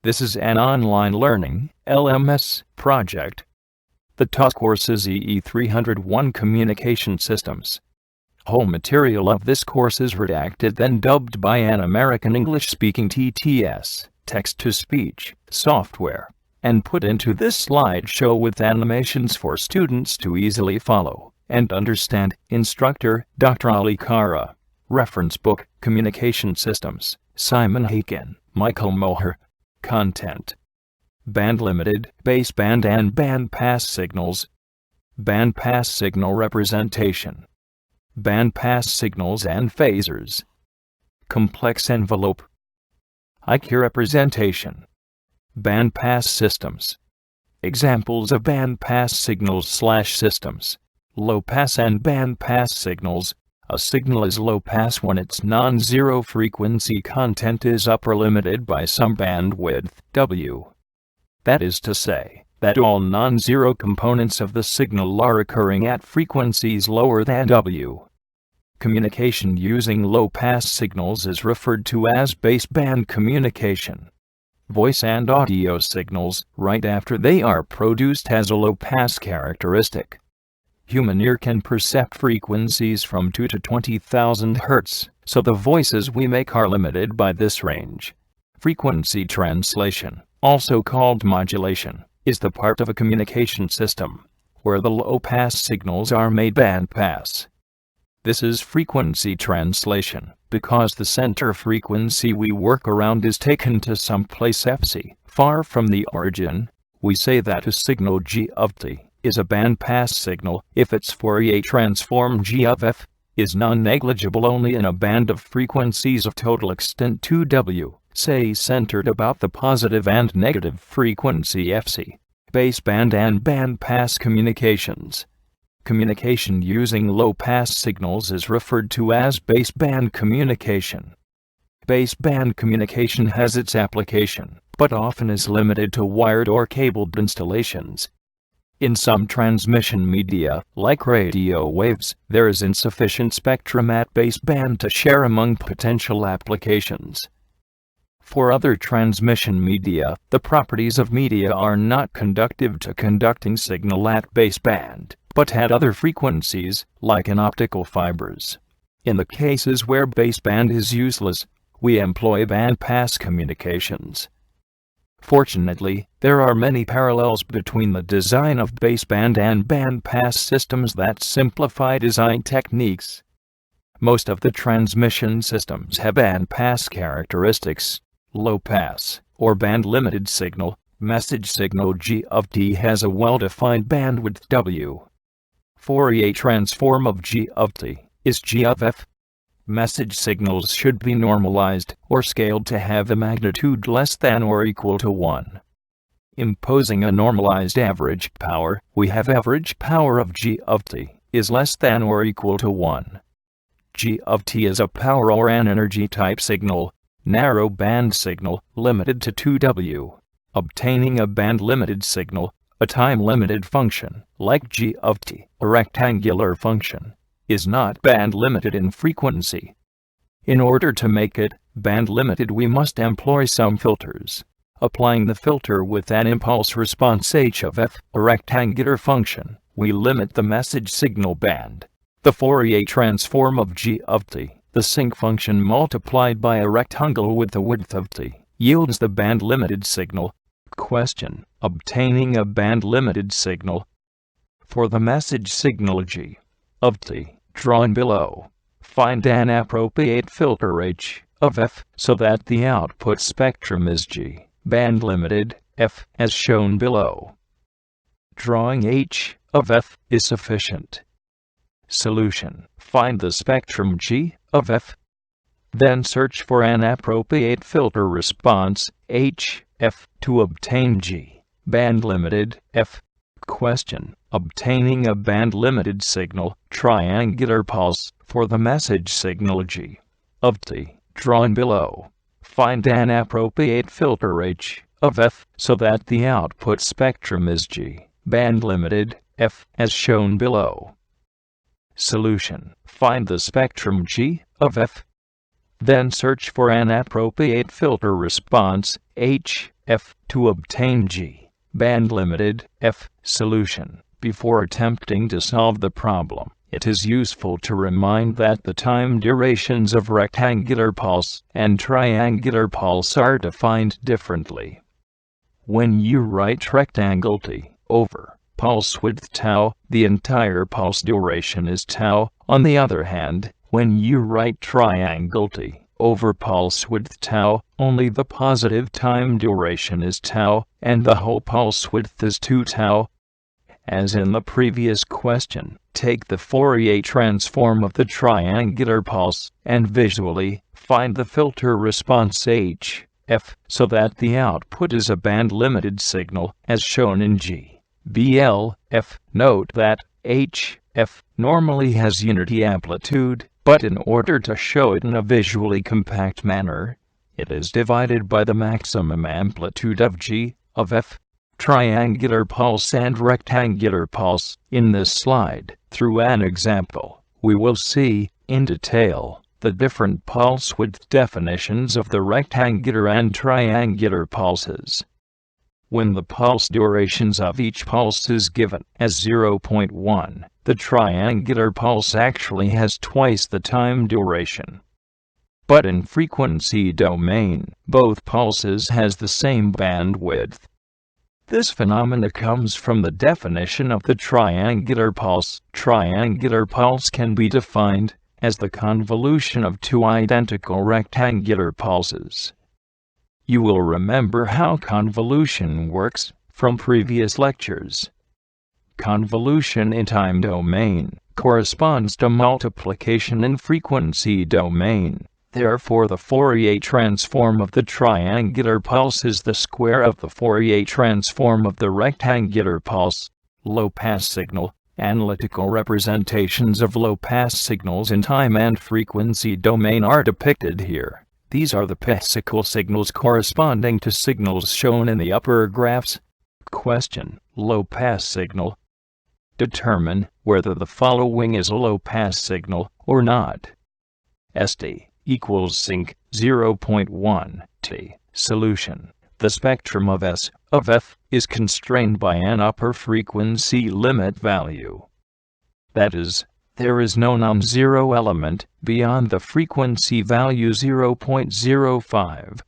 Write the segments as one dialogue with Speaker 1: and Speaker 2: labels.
Speaker 1: This is an online learning (LMS) project. The task course is EE 301 Communication Systems. Whole material of this course is redacted then dubbed by an American English-speaking TTS, text-to-speech, software, and put into this slideshow with animations for students to easily follow and understand. Instructor, Dr. Ali Kara. Reference book, Communication Systems, Simon Haken, Michael Moher. Content: band-limited, baseband and bandpass signals. Bandpass signal representation. Bandpass signals and phasors. Complex envelope. IQ representation. Bandpass systems. Examples of bandpass signals/systems. Low-pass and bandpass signals. A signal is low-pass when its non-zero frequency content is upper limited by some bandwidth, W. That is to say, that all non-zero components of the signal are occurring at frequencies lower than W. Communication using low-pass signals is referred to as baseband communication. Voice and audio signals, right after they are produced, has a low-pass characteristic. Human ear can perceive frequencies from 2 to 20,000 Hz, so the voices we make are limited by this range. Frequency translation, also called modulation, is the part of a communication system where the low-pass signals are made bandpass. This is frequency translation because the center frequency we work around is taken to some place Fc, far from the origin. We say that a signal G of t is a bandpass signal if its Fourier transform G of f is non-negligible only in a band of frequencies of total extent 2W, say centered about the positive and negative frequency Fc. Baseband and bandpass communications. Communication using low-pass signals is referred to as baseband communication. Baseband communication has its application, but often is limited to wired or cabled installations. In some transmission media, like radio waves, there is insufficient spectrum at baseband to share among potential applications. For other transmission media, the properties of media are not conductive to conducting signal at baseband, but at other frequencies, like in optical fibers. In the cases where baseband is useless, we employ bandpass communications. Fortunately, there are many parallels between the design of baseband and bandpass systems that simplify design techniques. Most of the transmission systems have bandpass characteristics. Low-pass, or band-limited signal, message signal G of t has a well-defined bandwidth W. Fourier transform of G of t is G of f. Message signals should be normalized or scaled to have a magnitude less than or equal to 1. Imposing a normalized average power, we have average power of G of t is less than or equal to 1. G of t is a power or an energy type signal, narrow band signal, limited to 2W. Obtaining a band-limited signal, a time-limited function, like G of t, a rectangular function, is not band-limited in frequency. In order to make it band-limited, we must employ some filters. Applying the filter with an impulse response h of f, a rectangular function, we limit the message signal band. The Fourier transform of G of t, the sinc function multiplied by a rectangle with the width of t, yields the band-limited signal. Question: obtaining a band-limited signal. For the message signal G of t, drawn below, find an appropriate filter h of f so that the output spectrum is G, band-limited, f, as shown below. Drawing h of f is sufficient. Solution: find the spectrum G of f. Then search for an appropriate filter response, h, f, to obtain G, band-limited, f. Question: obtaining a band-limited signal, triangular pulse, for the message signal G of t, drawn below. Find an appropriate filter h of f so that the output spectrum is G, band-limited, f, as shown below. Solution: find the spectrum G of f. Then search for an appropriate filter response, h, F to obtain G band-limited F solution. Before attempting to solve the problem, it is useful to remind that the time durations of rectangular pulse and triangular pulse are defined differently. When you write rectangle t over pulse width tau, the entire pulse duration is tau. On the other hand, when you write triangle t over pulse width tau, only the positive time duration is tau, and the whole pulse width is 2 tau. As in the previous question, take the Fourier transform of the triangular pulse and visually find the filter response h, f, so that the output is a band-limited signal, as shown in G, BL, F. Note that h, f normally has unity amplitude, but in order to show it in a visually compact manner, it is divided by the maximum amplitude of G, of f. Triangular pulse and rectangular pulse. In this slide, through an example, we will see, in detail, the different pulse width definitions of the rectangular and triangular pulses. When the pulse durations of each pulse is given as 0.1, the triangular pulse actually has twice the time duration. But in frequency domain, both pulses has the same bandwidth. This phenomena comes from the definition of the triangular pulse. Triangular pulse can be defined as the convolution of two identical rectangular pulses. You will remember how convolution works from previous lectures. Convolution in time domain corresponds to multiplication in frequency domain. Therefore, the Fourier transform of the triangular pulse is the square of the Fourier transform of the rectangular pulse. Low-pass signal. Analytical representations of low-pass signals in time and frequency domain are depicted here. These are the physical signals corresponding to signals shown in the upper graphs. Question: low-pass signal. Determine whether the following is a low-pass signal or not. St equals sinc 0.1 t. Solution: the spectrum of S of f is constrained by an upper frequency limit value. That is, there is no non-zero element beyond the frequency value 0.05.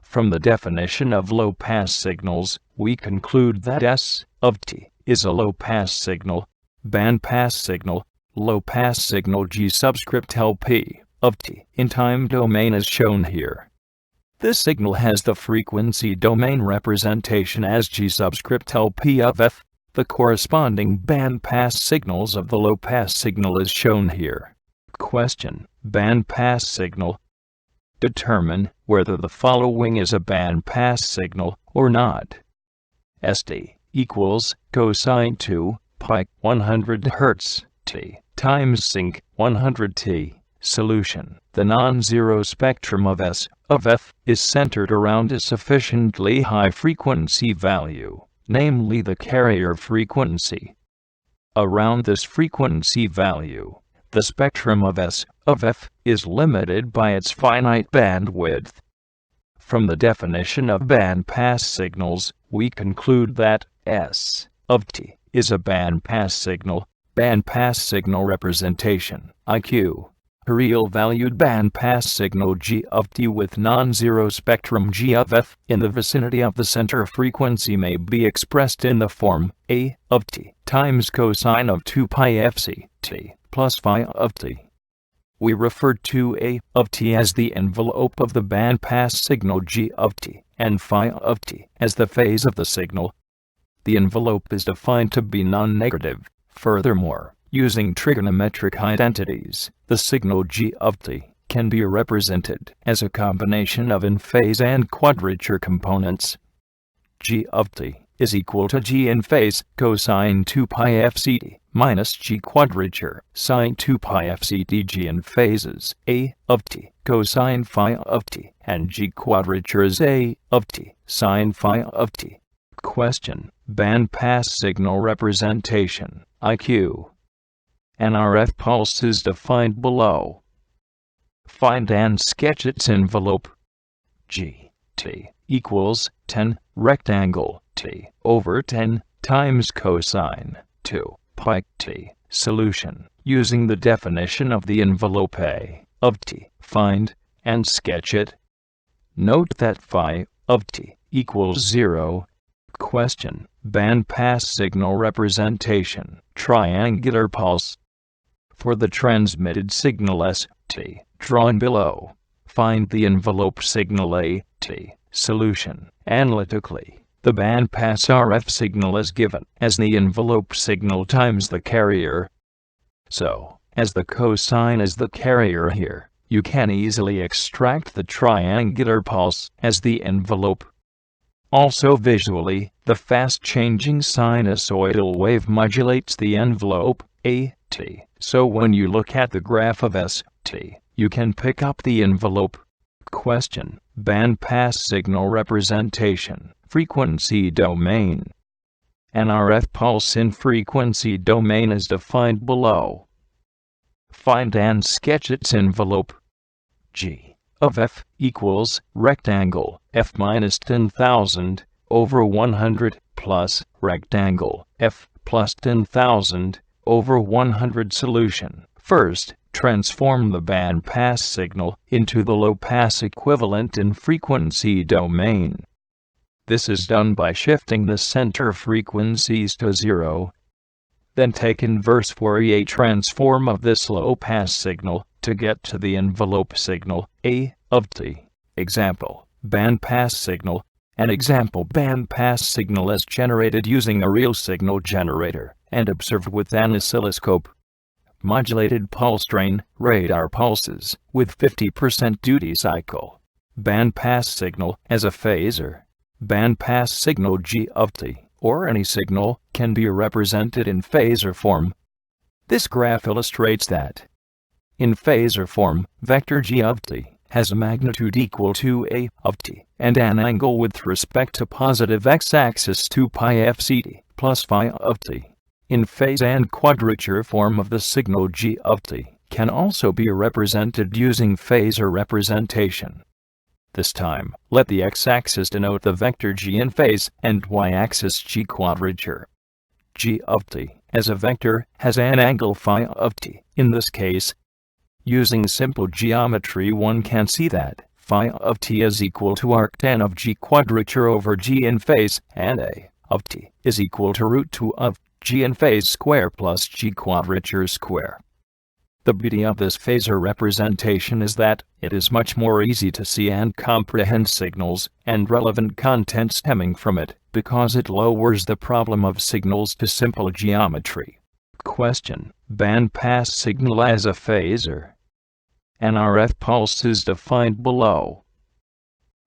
Speaker 1: From the definition of low-pass signals, we conclude that S of t is a low-pass signal. Bandpass signal. Low-pass signal G subscript LP of t in time domain is shown here. This signal has the frequency domain representation as G subscript LP of f. The corresponding bandpass signals of the low-pass signal is shown here. Question: bandpass signal. Determine whether the following is a bandpass signal or not. St equals cosine 2 pi 100 Hz t times sinc 100 t. Solution: the non-zero spectrum of S of f is centered around a sufficiently high frequency value, namely the carrier frequency. Around this frequency value, the spectrum of S of f is limited by its finite bandwidth. From the definition of bandpass signals, we conclude that S of t is a bandpass signal. Bandpass signal representation IQ. Real-valued bandpass signal G of t with non-zero spectrum G of f in the vicinity of the center frequency may be expressed in the form A of t times cosine of 2 pi fc t plus phi of t. We refer to A of t as the envelope of the bandpass signal G of t and phi of t as the phase of the signal. The envelope is defined to be non-negative. Furthermore, using trigonometric identities, the signal G of t can be represented as a combination of in-phase and quadrature components. G of t is equal to G in phase cosine 2 pi fct minus G quadrature sine 2 pi fct. G in phases A of t cosine phi of t and G quadrature is A of t sine phi of t. Question: bandpass signal representation IQ. An RF pulse is defined below. Find and sketch its envelope. G t equals 10 rectangle t over 10 times cosine 2 pi t. Solution. Using the definition of the envelope A of t, find and sketch it. Note that phi of t equals 0. Question. Bandpass signal representation. Triangular pulse. For the transmitted signal S-T, drawn below, find the envelope signal A-T. Solution. Analytically, the bandpass RF signal is given as the envelope signal times the carrier. So, as the cosine is the carrier here, you can easily extract the triangular pulse as the envelope. Also visually, the fast-changing sinusoidal wave modulates the envelope, A-T. So when you look at the graph of S-T, you can pick up the envelope. Question. Bandpass signal representation. Frequency domain. An RF pulse in frequency domain is defined below. Find and sketch its envelope. G of F equals rectangle F minus 10,000 over 100 plus rectangle F plus 10,000 over 100. Solution. First, transform the bandpass signal into the low-pass equivalent in frequency domain. This is done by shifting the center frequencies to 0. Then take inverse Fourier transform of this low-pass signal to get to the envelope signal, A of t. Example, bandpass signal. An example bandpass signal is generated using a real signal generator and observed with an oscilloscope. Modulated pulse train, radar pulses, with 50% duty cycle. Bandpass signal as a phasor. Bandpass signal G of t, or any signal, can be represented in phasor form. This graph illustrates that. In phasor form, vector G of t has a magnitude equal to A of t, and an angle with respect to positive x-axis 2 pi fct plus phi of t. In phase and quadrature form of the signal G of t can also be represented using phasor representation. This time, let the x-axis denote the vector G in phase and y-axis G quadrature. G of t, as a vector, has an angle phi of t. In this case, using simple geometry, one can see that phi of t is equal to arctan of G quadrature over G in phase, and A of t is equal to root 2 of G in phase square plus G quadrature square. The beauty of this phasor representation is that it is much more easy to see and comprehend signals and relevant content stemming from it, because it lowers the problem of signals to simple geometry. Question. Bandpass signal as a phasor. An RF pulse is defined below.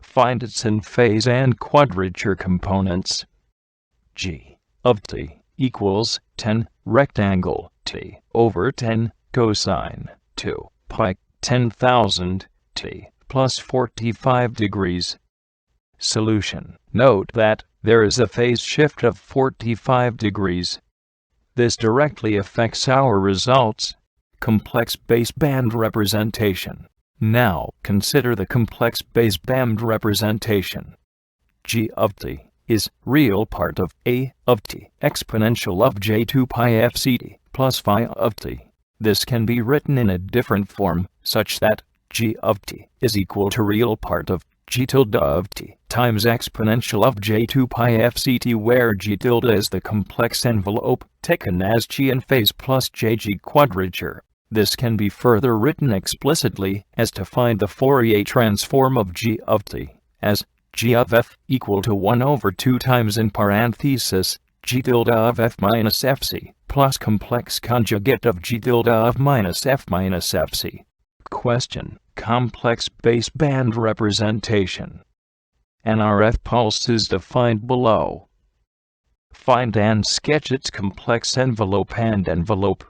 Speaker 1: Find its in phase and quadrature components. G of t equals 10 rectangle t over 10 cosine 2 pi 10,000 t plus 45 degrees. Solution. Note that there is a phase shift of 45 degrees. This directly affects our results. Complex baseband representation. Now, consider the complex baseband representation. G of t is real part of A of t exponential of j2 pi fct plus phi of t. This can be written in a different form, such that G of t is equal to real part of G tilde of t times exponential of j2 pi fct, where G tilde is the complex envelope, taken as G in phase plus jg quadrature. This can be further written explicitly as to find the Fourier transform of G of t as G of f equal to 1 over 2 times in parenthesis G tilde of f minus fc plus complex conjugate of G tilde of minus f minus fc. Question. Complex baseband representation. An RF pulse is defined below. Find and sketch its complex envelope and envelope.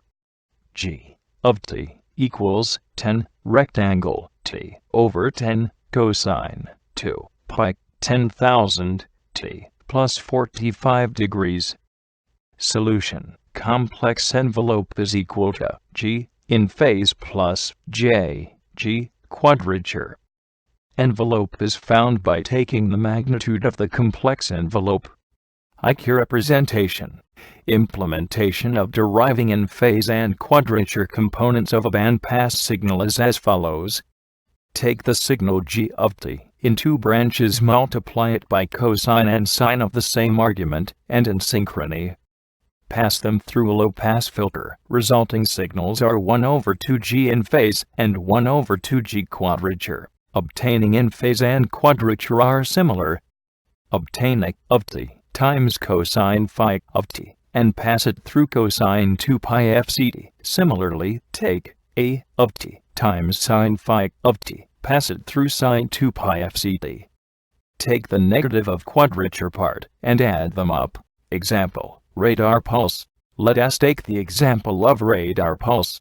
Speaker 1: G of t equals 10 rectangle t over 10 cosine 2 pi 10,000 t plus 45 degrees. Solution. Complex envelope is equal to G in phase plus J G quadrature. Envelope is found by taking the magnitude of the complex envelope. IQ representation. Implementation of deriving in phase and quadrature components of a bandpass signal is as follows. Take the signal g of t in two branches, multiply it by cosine and sine of the same argument, and in synchrony pass them through a low-pass filter. Resulting signals are 1/2g in phase and 1/2g quadrature. Obtaining in phase and quadrature are similar. Obtain a of t times cosine phi of t and pass it through cosine 2 pi fct. Similarly, take a of t times sine phi of t, pass it through sine 2 pi fct. Take the negative of quadrature part and add them up. Example, radar pulse. Let us take the example of radar pulse.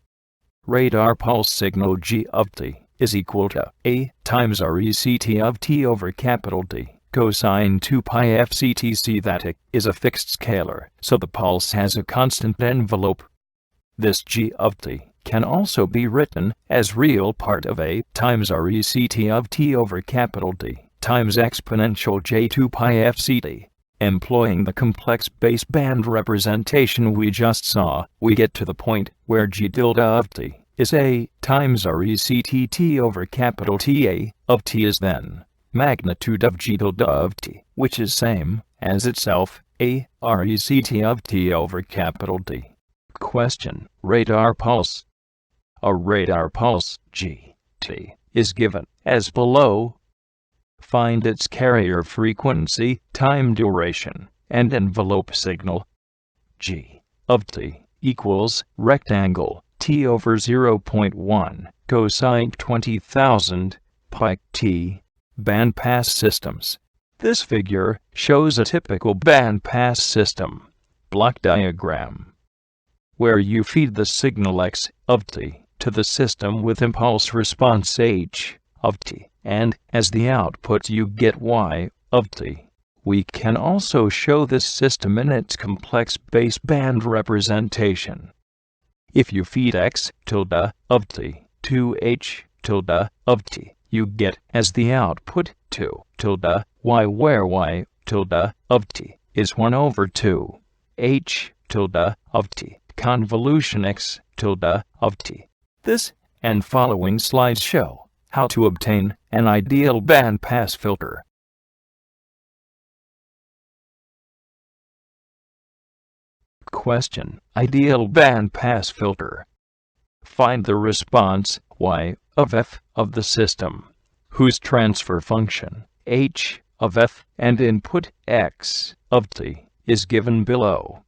Speaker 1: Radar pulse signal g of t is equal to a times rect of t over capital T. Cosine 2 pi fct. See that a is a fixed scalar, so the pulse has a constant envelope. This g of t can also be written as real part of a times rect of t over capital T times exponential j2 pi fct. Employing the complex baseband representation we just saw, we get to the point where g tilde of t is a times rect t over capital T. A of t is then magnitude of g tilde of t, which is same as itself, a rect of t over capital T. Question: radar pulse. A radar pulse, g, t, is given as below. Find its carrier frequency, time duration, and envelope signal. G of t equals rectangle t over 0.1 cosine 20,000 pi t. Bandpass systems. This figure shows a typical bandpass system block diagram, where you feed the signal x of t to the system with impulse response h of t, and as the output you get y of t. We can also show this system in its complex baseband representation. If you feed x tilde of t to h tilde of t, you get as the output 2 tilde y, where y tilde of t is 1/2 h tilde of t convolution x tilde of t. This and following slides show how to obtain an ideal bandpass filter. Question: ideal bandpass filter. Find the response y of f of the system, whose transfer function h of f and input x of t is given below.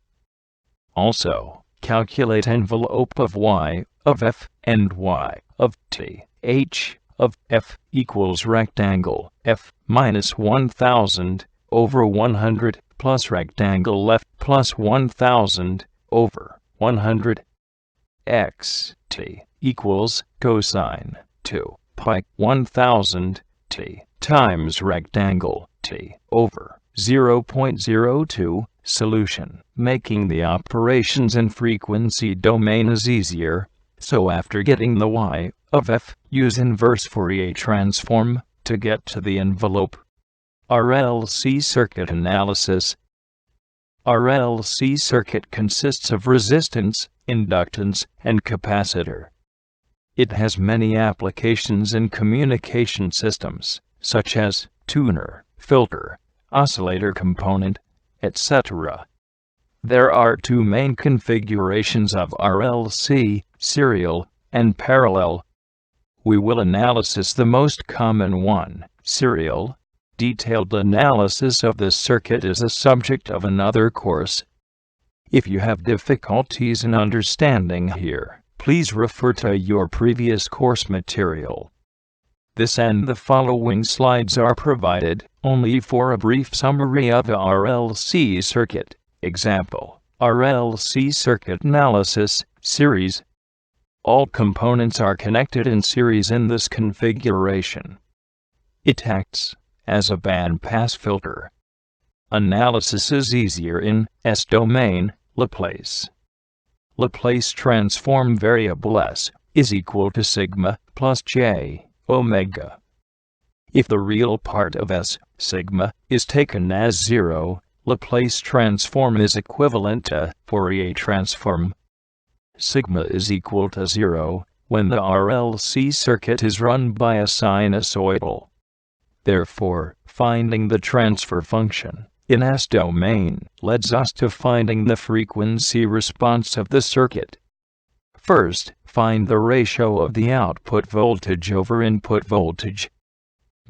Speaker 1: Also, calculate envelope of y of f and y of t. H of f equals rectangle f minus 1000 over 100 plus rectangle f plus 1000 over 100. X t equals cosine 2 pi 1000 t times rectangle t over 0.02. Solution. Making the operations in frequency domain is easier, so after getting the y of f, use inverse Fourier transform to get to the envelope. RLC circuit analysis. RLC circuit consists of resistance, inductance, and capacitor. It has many applications in communication systems, such as tuner, filter, oscillator component, etc. There are two main configurations of RLC, serial and parallel. We will analysis the most common one, serial. Detailed analysis of this circuit is a subject of another course. If you have difficulties in understanding here, please refer to your previous course material. This and the following slides are provided only for a brief summary of a RLC circuit. Example: RLC circuit analysis, series. All components are connected in series in this configuration. It acts as a bandpass filter. Analysis is easier in S domain, LaPlace. LaPlace transform variable S is equal to sigma plus j omega. If the real part of S, sigma, is taken as 0, Laplace transform is equivalent to Fourier transform. Sigma is equal to 0 when the RLC circuit is run by a sinusoidal. Therefore, finding the transfer function in S domain leads us to finding the frequency response of the circuit. First, find the ratio of the output voltage over input voltage.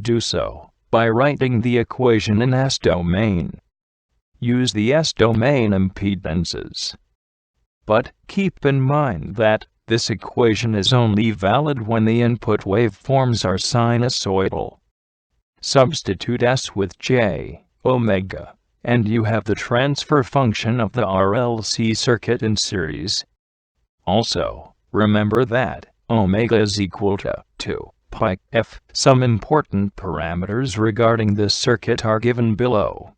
Speaker 1: Do so by writing the equation in S domain. Use the S domain impedances. But keep in mind that this equation is only valid when the input waveforms are sinusoidal. Substitute S with J, omega, and you have the transfer function of the RLC circuit in series. Also, remember that omega is equal to 2 pi f. Some important parameters regarding this circuit are given below.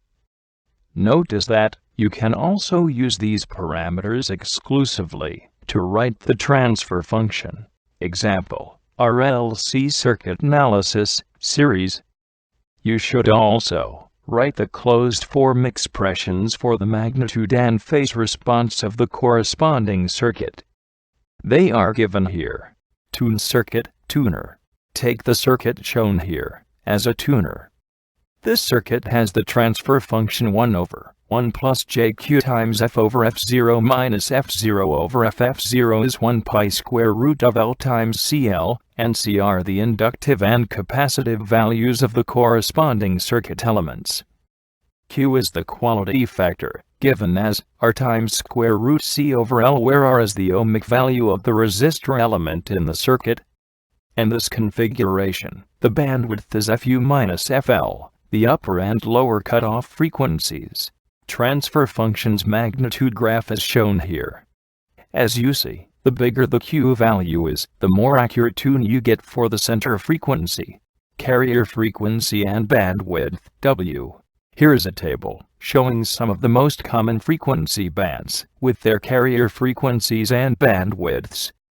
Speaker 1: Notice that you can also use these parameters exclusively to write the transfer function. Example, RLC circuit analysis, series. You should also write the closed form expressions for the magnitude and phase response of the corresponding circuit. They are given here. Tune circuit, tuner. Take the circuit shown here as a tuner. This circuit has the transfer function 1 over 1 plus jq times f over f0 minus f0 over f0 is 1 pi square root of L times CL, and C are the inductive and capacitive values of the corresponding circuit elements. Q is the quality factor, given as R times square root C over L, where R is the ohmic value of the resistor element in the circuit. In this configuration, the bandwidth is Fu minus FL, the upper and lower cutoff frequencies. Transfer function's magnitude graph is shown here. As you see, the bigger the Q value is, the more accurate tune you get for the center frequency, carrier frequency and bandwidth, W. Here is a table showing some of the most common frequency bands with their carrier frequencies and bandwidths.